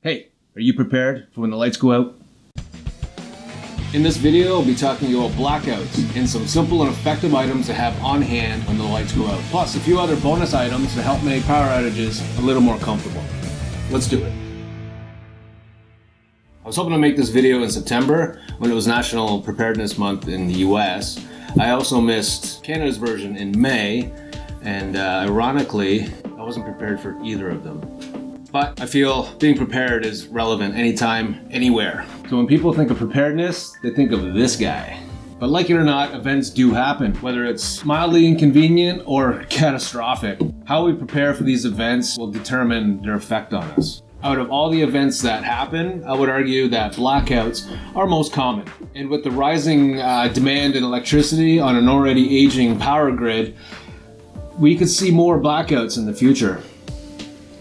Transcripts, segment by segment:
Hey, are you prepared for when the lights go out? In this video, I'll be talking about blackouts and some simple and effective items to have on hand when the lights go out. Plus, a few other bonus items to help make power outages a little more comfortable. Let's do it. I was hoping to make this video in September when it was National Preparedness Month in the US. I also missed Canada's version in May, and ironically, I wasn't prepared for either of them. But I feel being prepared is relevant anytime, anywhere. So when people think of preparedness, they think of this guy. But like it or not, events do happen, whether it's mildly inconvenient or catastrophic. How we prepare for these events will determine their effect on us. Out of all the events that happen, I would argue that blackouts are most common. And with the rising demand in electricity on an already aging power grid, we could see more blackouts in the future.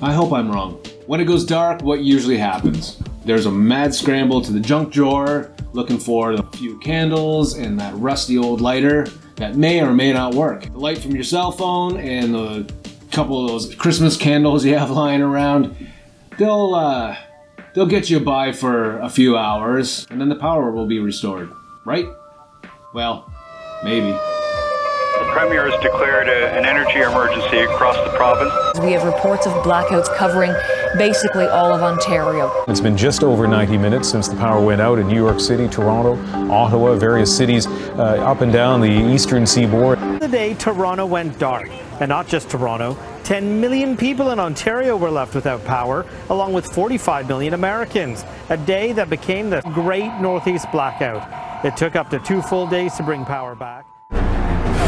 I hope I'm wrong. When it goes dark, what usually happens? There's a mad scramble to the junk drawer, looking for a few candles and that rusty old lighter that may or may not work. The light from your cell phone and a couple of those Christmas candles you have lying around, they'll get you by for a few hours, and then the power will be restored, right? Well, maybe. The Premier has declared an energy emergency across the province. We have reports of blackouts covering basically all of Ontario. It's been just over 90 minutes since the power went out in New York City, Toronto, Ottawa, various cities up and down the eastern seaboard. The day Toronto went dark, and not just Toronto, 10 million people in Ontario were left without power, along with 45 million Americans. A day that became the Great Northeast Blackout. It took up to 2 full days to bring power back.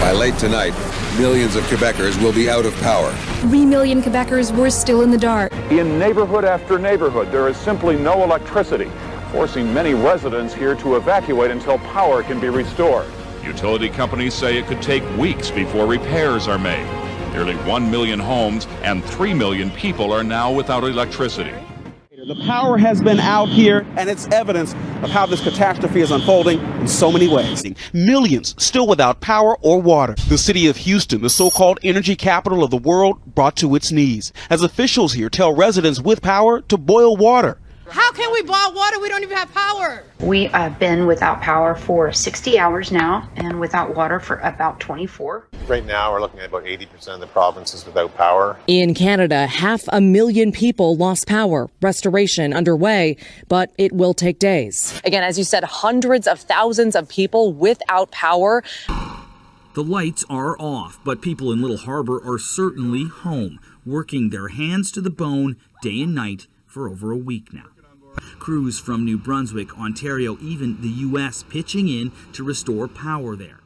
By late tonight, millions of Quebecers will be out of power. 3 million Quebecers were still in the dark. In neighborhood after neighborhood, there is simply no electricity, forcing many residents here to evacuate until power can be restored. Utility companies say it could take weeks before repairs are made. Nearly 1 million homes and 3 million people are now without electricity. The power has been out here, and it's evidence of how this catastrophe is unfolding in so many ways. Millions still without power or water. The city of Houston, the so-called energy capital of the world, brought to its knees as officials here tell residents with power to boil water. How can we boil water? We don't even have power. We have been without power for 60 hours now and without water for about 24. Right now, we're looking at about 80% of the provinces without power. In Canada, 500,000 people lost power. Restoration underway, but it will take days. Again, as you said, hundreds of thousands of people without power. The lights are off, but people in Little Harbour are certainly home, working their hands to the bone day and night for over a week now. Crews from New Brunswick, Ontario, even the U.S. pitching in to restore power there.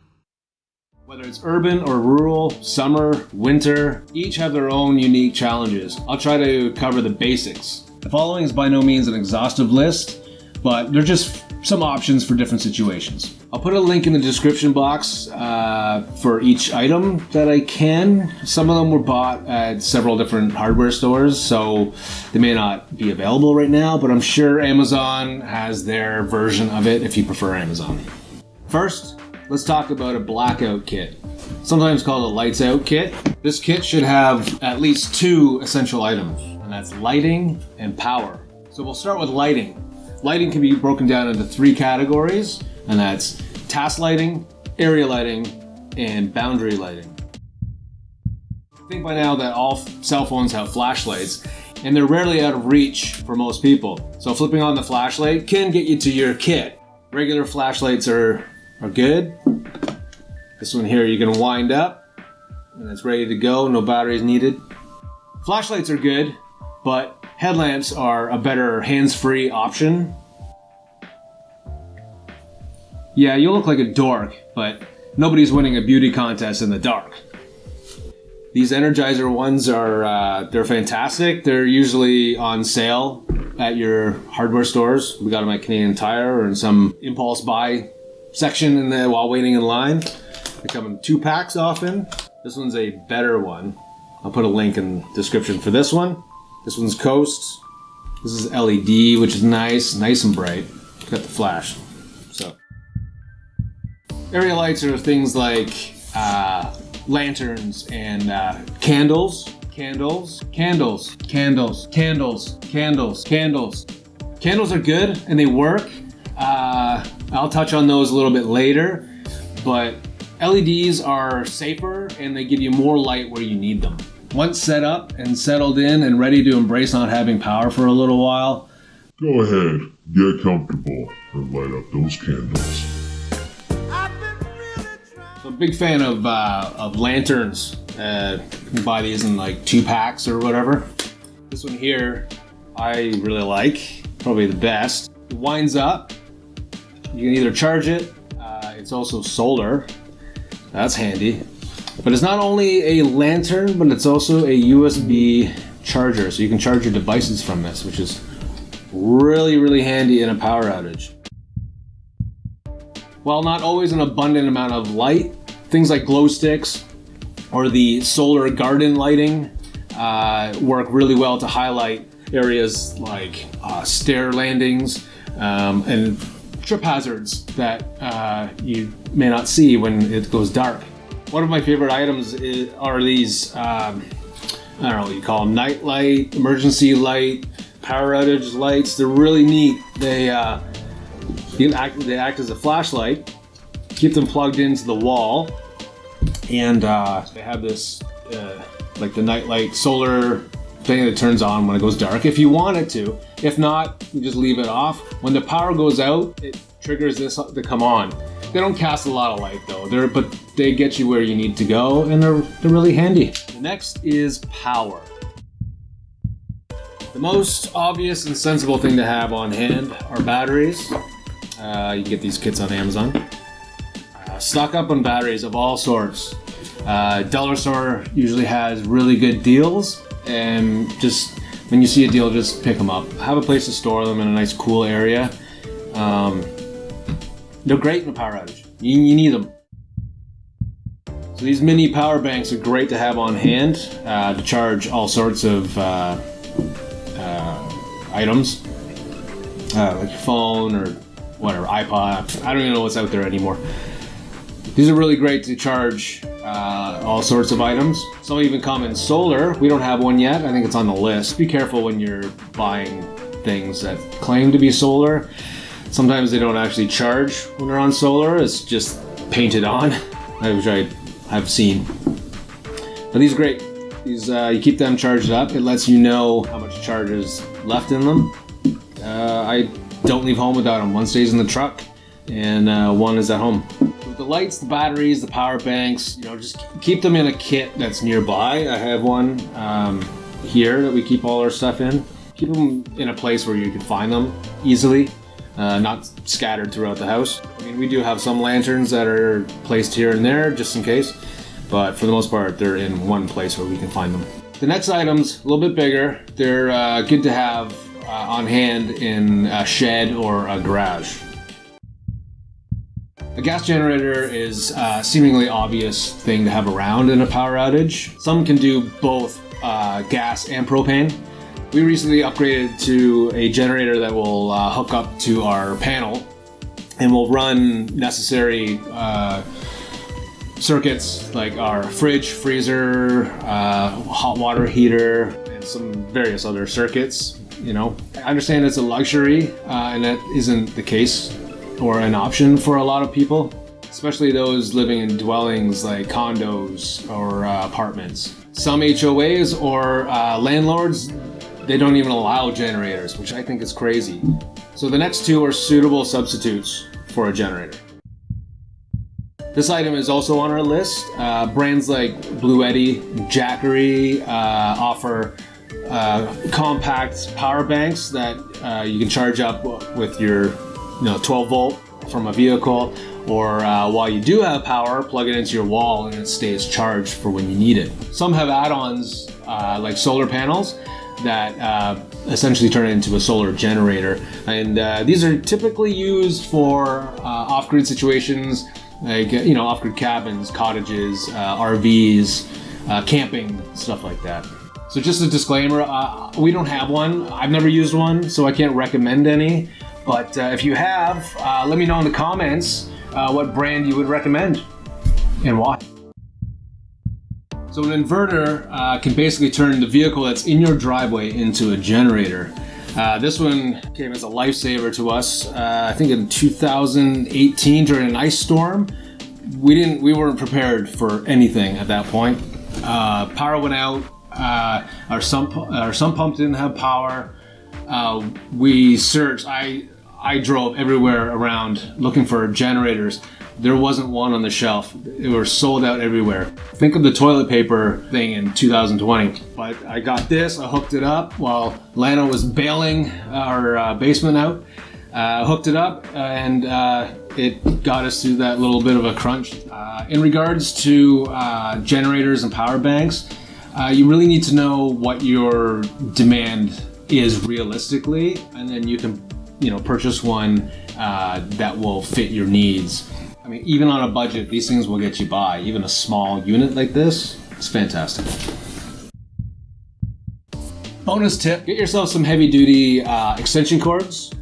Whether it's urban or rural, summer, winter, each have their own unique challenges. I'll try to cover the basics. The following is by no means an exhaustive list, but they're just some options for different situations. I'll put a link in the description box for each item that I can. Some of them were bought at several different hardware stores, so they may not be available right now, but I'm sure Amazon has their version of it if you prefer Amazon. First, let's talk about a blackout kit, sometimes called a lights out kit. This kit should have at least 2 essential items, and that's lighting and power. So we'll start with lighting. Lighting can be broken down into 3 categories, and that's task lighting, area lighting, and boundary lighting. I think by now that all cell phones have flashlights, and they're rarely out of reach for most people. So flipping on the flashlight can get you to your kit. Regular flashlights are good. This one here you can wind up, and it's ready to go, no batteries needed. Flashlights are good, but headlamps are a better hands-free option. Yeah, you look like a dork, but nobody's winning a beauty contest in the dark. These Energizer ones they're fantastic. They're usually on sale at your hardware stores. We got them at Canadian Tire or in some impulse buy section while waiting in line. They come in 2 packs often. This one's a better one. I'll put a link in the description for this one. This one's Coast. This is LED, which is nice and bright. It's got the flash. So, area lights are things like lanterns and candles. Candles, candles, candles, candles, candles, candles. Candles are good and they work. I'll touch on those a little bit later, but LEDs are safer and they give you more light where you need them. Once set up and settled in and ready to embrace not having power for a little while, go ahead, get comfortable, and light up those candles. So I'm a big fan of lanterns. You can buy these in like 2 packs or whatever. This one here, I really like, probably the best. It winds up. You can either charge it. It's also solar. That's handy. But it's not only a lantern, but it's also a USB charger. So you can charge your devices from this, which is really, really handy in a power outage. While not always an abundant amount of light, things like glow sticks or the solar garden lighting work really well to highlight areas like stair landings and trip hazards that you may not see when it goes dark. One of my favorite items are these, I don't know what you call them, night light, emergency light, power outage lights. They're really neat. They act as a flashlight, keep them plugged into the wall, and they have this like the nightlight solar thing that turns on when it goes dark if you want it to. If not, you just leave it off. When the power goes out, it triggers this to come on. They don't cast a lot of light though, but they get you where you need to go, and they're really handy. The next is power. The most obvious and sensible thing to have on hand are batteries. You can get these kits on Amazon. Stock up on batteries of all sorts. Dollar store usually has really good deals, and just when you see a deal, just pick them up. Have a place to store them in a nice cool area. They're great in a power outage. You need them. So these mini power banks are great to have on hand to charge all sorts of items, like your phone or whatever, iPod. I don't even know what's out there anymore. These are really great to charge all sorts of items. Some even come in solar. We don't have one yet. I think it's on the list. Be careful when you're buying things that claim to be solar. Sometimes they don't actually charge when they're on solar. It's just painted on, which I have seen. But these are great. These you keep them charged up. It lets you know how much charge is left in them. I don't leave home without them. One stays in the truck, and one is at home. With the lights, the batteries, the power banks, just keep them in a kit that's nearby. I have one here that we keep all our stuff in. Keep them in a place where you can find them easily. Not scattered throughout the house. I mean, we do have some lanterns that are placed here and there just in case, but for the most part, they're in one place where we can find them. The next item's a little bit bigger. They're good to have on hand in a shed or a garage. A gas generator is a seemingly obvious thing to have around in a power outage. Some can do both gas and propane. We recently upgraded to a generator that will hook up to our panel and will run necessary circuits like our fridge, freezer, hot water heater, and some various other circuits. I understand it's a luxury, and that isn't the case or an option for a lot of people, especially those living in dwellings like condos or apartments. Some HOAs or landlords, they don't even allow generators, which I think is crazy. So the next two are suitable substitutes for a generator. This item is also on our list. Brands like Bluetti, Jackery offer compact power banks that you can charge up with your 12 volt from a vehicle, or while you do have power, plug it into your wall and it stays charged for when you need it. Some have add-ons like solar panels that essentially turn it into a solar generator, and these are typically used for off-grid situations like off-grid cabins, cottages, RVs, camping, stuff like that. So just a disclaimer, we don't have one. I've never used one, so I can't recommend any, but if you have, let me know in the comments what brand you would recommend and why. So an inverter can basically turn the vehicle that's in your driveway into a generator. This one came as a lifesaver to us. I think in 2018 during an ice storm. We weren't prepared for anything at that point. Power went out. Our sump pump didn't have power. We searched. I drove everywhere around looking for generators. There wasn't one on the shelf. They were sold out everywhere. Think of the toilet paper thing in 2020. But I got this, I hooked it up while Lana was bailing our basement out. Hooked it up and it got us through that little bit of a crunch. In regards to generators and power banks, you really need to know what your demand is realistically, and then you can purchase one that will fit your needs. I mean, even on a budget, these things will get you by. Even a small unit like this, it's fantastic. Bonus tip, get yourself some heavy duty extension cords.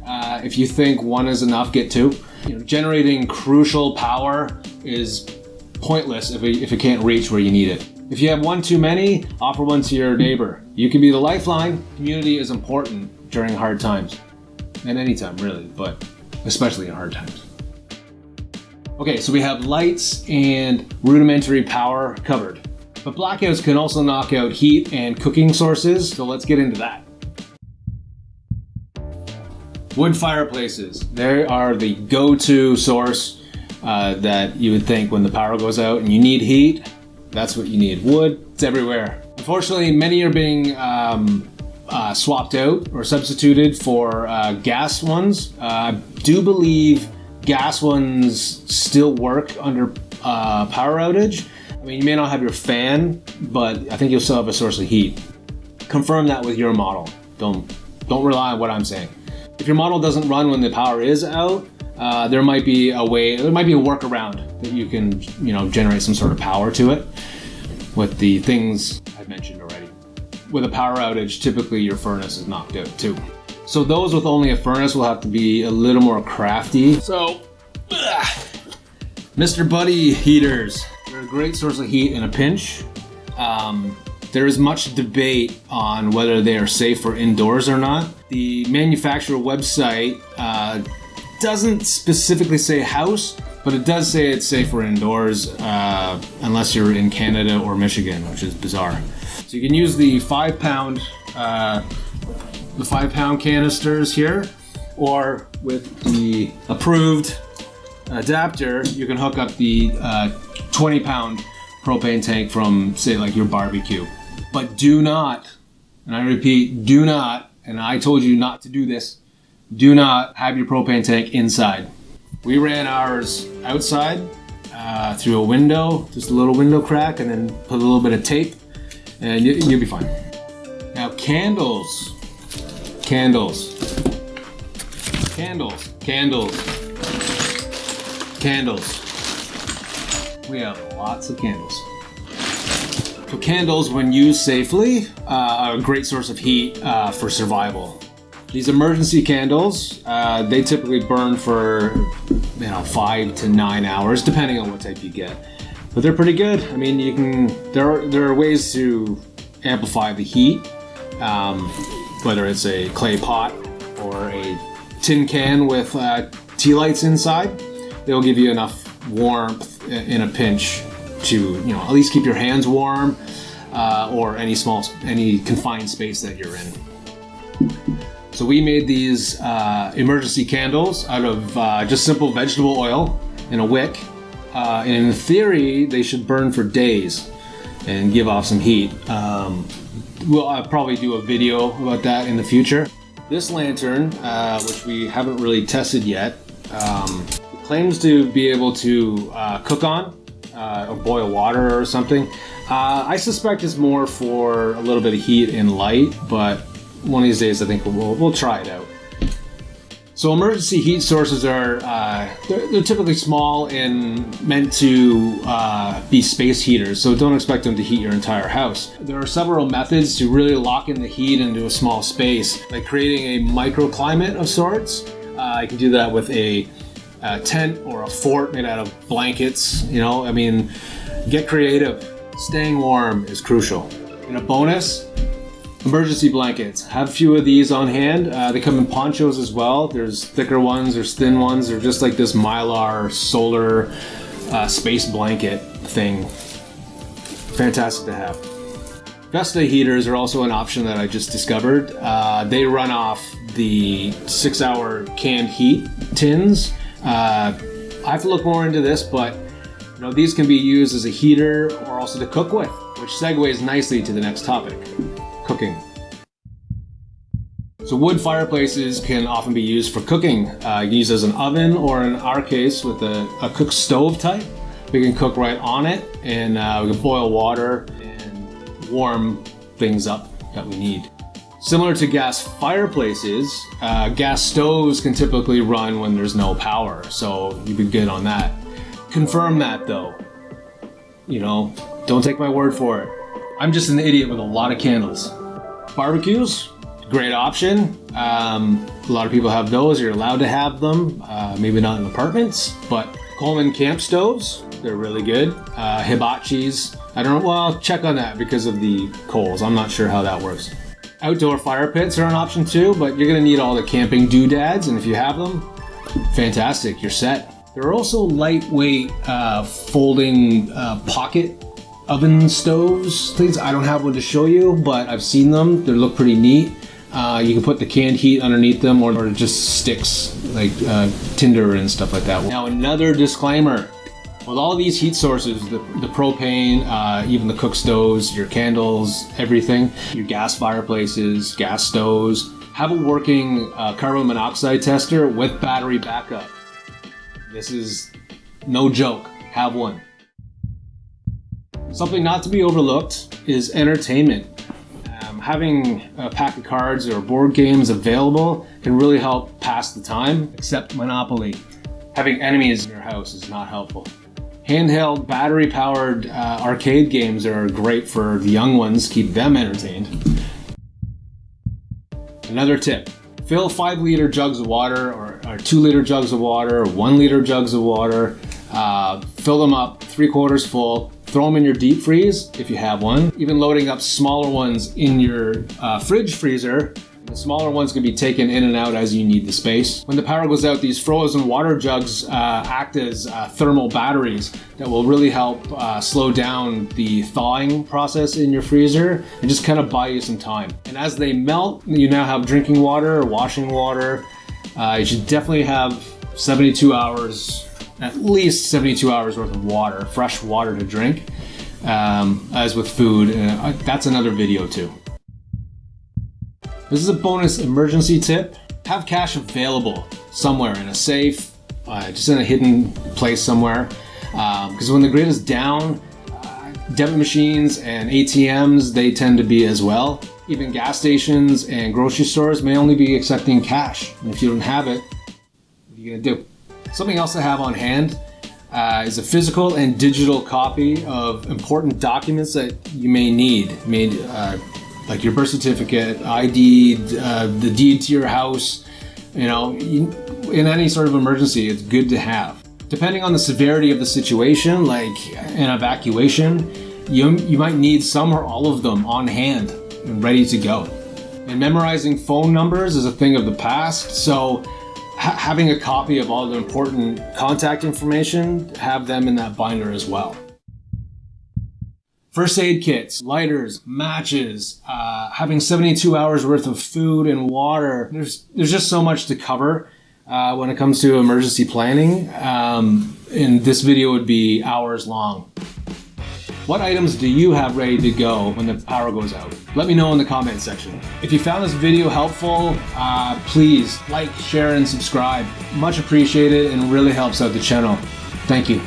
If you think one is enough, get two. Generating crucial power is pointless if it can't reach where you need it. If you have one too many, offer one to your neighbor. You can be the lifeline. Community is important during hard times. And anytime really, but especially in hard times. Okay, so we have lights and rudimentary power covered. But blackouts can also knock out heat and cooking sources, so let's get into that. Wood fireplaces. They are the go-to source that you would think when the power goes out and you need heat. That's what you need. Wood, it's everywhere. Unfortunately, many are being swapped out or substituted for gas ones. I do believe gas ones still work under power outage. I mean, you may not have your fan, but I think you'll still have a source of heat. Confirm that with your model. Don't rely on what I'm saying. If your model doesn't run when the power is out, there might be a workaround that you can, generate some sort of power to it with the things I've mentioned already. With a power outage, typically your furnace is knocked out too. So those with only a furnace will have to be a little more crafty. So, Mr. Buddy heaters. They're a great source of heat in a pinch. There is much debate on whether they are safe for indoors or not. The manufacturer website doesn't specifically say house, but it does say it's safe for indoors unless you're in Canada or Michigan, which is bizarre. So you can use the 5-pound canisters here, or with the approved adapter, you can hook up the 20-pound propane tank from, say, like your barbecue. But do not, and I repeat, do not, and I told you not to do this, do not have your propane tank inside. We ran ours outside through a window, just a little window crack, and then put a little bit of tape, and you'll be fine. Now, candles. We have lots of candles. So candles, when used safely, are a great source of heat for survival. These emergency candles, they typically burn for 5 to 9 hours, depending on what type you get. But they're pretty good. I mean, there are ways to amplify the heat, whether it's a clay pot or a tin can with tea lights inside. They'll give you enough warmth in a pinch to at least keep your hands warm, or any confined space that you're in. So we made these emergency candles out of just simple vegetable oil in a wick. And in theory, they should burn for days and give off some heat. I'll probably do a video about that in the future. This lantern, which we haven't really tested yet, claims to be able to cook on or boil water or something. I suspect it's more for a little bit of heat and light, but one of these days I think we'll try it out. So emergency heat sources are they're typically small and meant to be space heaters, so don't expect them to heat your entire house. There are several methods to really lock in the heat into a small space, like creating a microclimate of sorts. You can do that with a tent or a fort made out of blankets. Get creative. staying warm is crucial. And a bonus, emergency blankets. Have a few of these on hand. They come in ponchos as well. There's thicker ones, there's thin ones. They're just like this Mylar solar space blanket thing. Fantastic to have. Vesta heaters are also an option that I just discovered. They run off the 6-hour canned heat tins. I have to look more into this, but these can be used as a heater or also to cook with, which segues nicely to the next topic, cooking. So wood fireplaces can often be used for cooking. You can use as an oven, or in our case with a cook stove type. We can cook right on it, and we can boil water and warm things up that we need. Similar to gas fireplaces, gas stoves can typically run when there's no power, so you'd be good on that. Confirm that though. Don't take my word for it. I'm just an idiot with a lot of candles. Barbecues, great option. A lot of people have those. You're allowed to have them. Maybe not in apartments, but Coleman camp stoves, they're really good. Hibachis, I don't know, well, check on that because of the coals. I'm not sure how that works. Outdoor fire pits are an option too, but you're gonna need all the camping doodads, and if you have them, fantastic, you're set. There are also lightweight folding pocket oven stoves, things. I don't have one to show you, but I've seen them. They look pretty neat. You can put the canned heat underneath them, or just sticks like tinder and stuff like that. Now another disclaimer, with all these heat sources, the propane, even the cook stoves, your candles, everything, your gas fireplaces, gas stoves, have a working carbon monoxide tester with battery backup. This is no joke, have one. Something not to be overlooked is entertainment. Having a pack of cards or board games available can really help pass the time, except Monopoly. Having enemies in your house is not helpful. Handheld, battery-powered arcade games are great for the young ones, keep them entertained. Another tip, fill 5-liter jugs of water, or 2-liter jugs of water, or 1-liter jugs of water. Fill them up 3/4 full. Throw them in your deep freeze if you have one. Even loading up smaller ones in your fridge freezer. The smaller ones can be taken in and out as you need the space. When the power goes out, these frozen water jugs act as thermal batteries that will really help slow down the thawing process in your freezer and just kind of buy you some time. And as they melt, you now have drinking water or washing water. You should definitely have 72 hours, at least 72 hours worth of water, fresh water to drink, as with food. That's another video too. This is a bonus emergency tip. Have cash available somewhere in a safe, just in a hidden place somewhere. Because when the grid is down, debit machines and ATMs, they tend to be as well. Even gas stations and grocery stores may only be accepting cash. And if you don't have it, what are you gonna do? Something else to have on hand is a physical and digital copy of important documents that you may need. Like your birth certificate, ID, the deed to your house. In any sort of emergency, it's good to have. Depending on the severity of the situation, like an evacuation, you might need some or all of them on hand and ready to go. And memorizing phone numbers is a thing of the past, so having a copy of all the important contact information, have them in that binder as well. First aid kits, lighters, matches, having 72 hours worth of food and water. There's just so much to cover when it comes to emergency planning. And this video would be hours long. What items do you have ready to go when the power goes out? Let me know in the comment section. If you found this video helpful, please like, share, and subscribe. Much appreciated and really helps out the channel. Thank you.